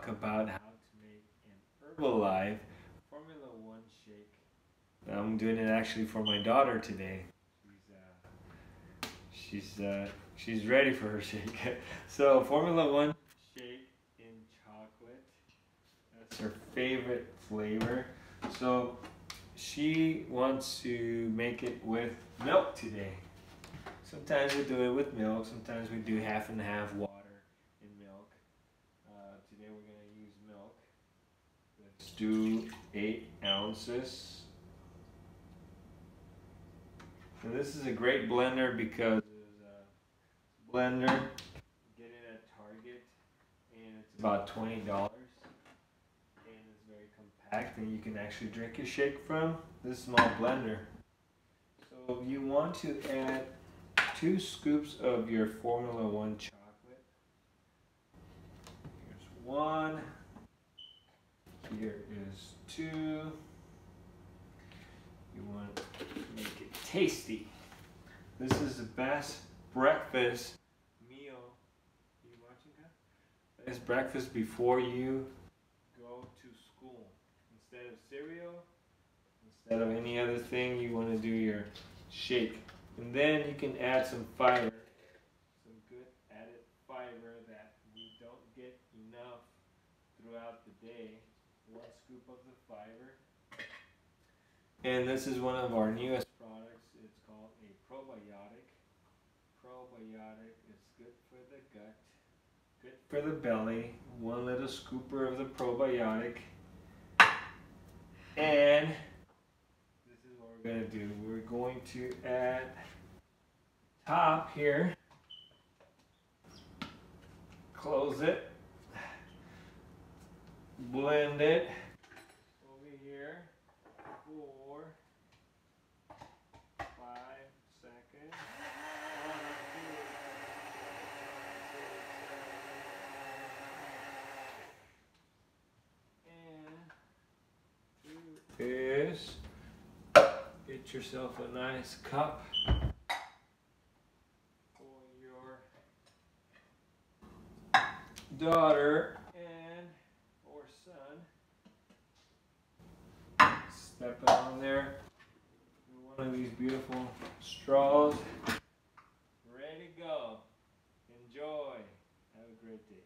talk about how to make an Herbalife Formula One shake. I'm doing it actually for my daughter today. She's ready for her shake. So Formula One shake in chocolate. That's her favorite flavor. So she wants to make it with milk today. Sometimes we do it with milk. Sometimes we do half and half water and milk. Today we're going to use milk. Let's do 8 ounces. And this is a great blender because it's a blender. You get it at Target and it's about $20. And it's very compact and you can actually drink your shake from this small blender. So you want to add 2 scoops of your Formula One chocolate. Here's 1. Here is 2. You want to make it tasty. This is the best breakfast meal. Are you watching that? Best breakfast before you go to school. Instead of cereal, instead of any other thing, you want to do your shake. And then you can add some fiber, some good added fiber that we don't get enough throughout the day. 1 scoop of the fiber. And this is one of our newest products. It's called a probiotic. Probiotic is good for the gut, good for the belly. 1 little scooper of the probiotic. And this is what we're going to do. We're going to add top here. Close it. Blend it over here for 5 seconds. 1, 2, 3, 4, 5, 6, 7, 8. And 2 is get yourself a nice cup for your daughter and or son. Step it on there. One of these beautiful straws. Ready to go. Enjoy. Have a great day.